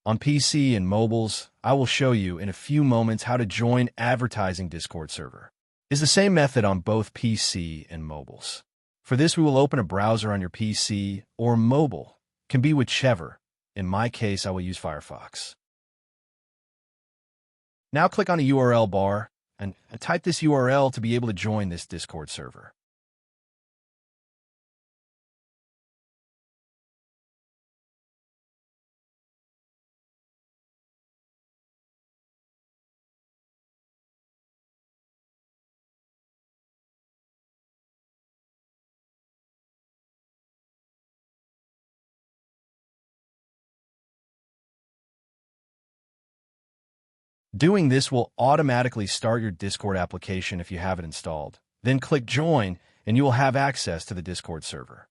On PC and mobiles, I will show you in a few moments how to join advertising Discord server. It's the same method on both PC and mobiles. For this, we will open a browser on your PC or mobile. Can be whichever. In my case, I will use Firefox. Now click on the URL bar and type this URL to be able to join this Discord server. Doing this will automatically start your Discord application if you have it installed. Then click Join, and you will have access to the Discord server.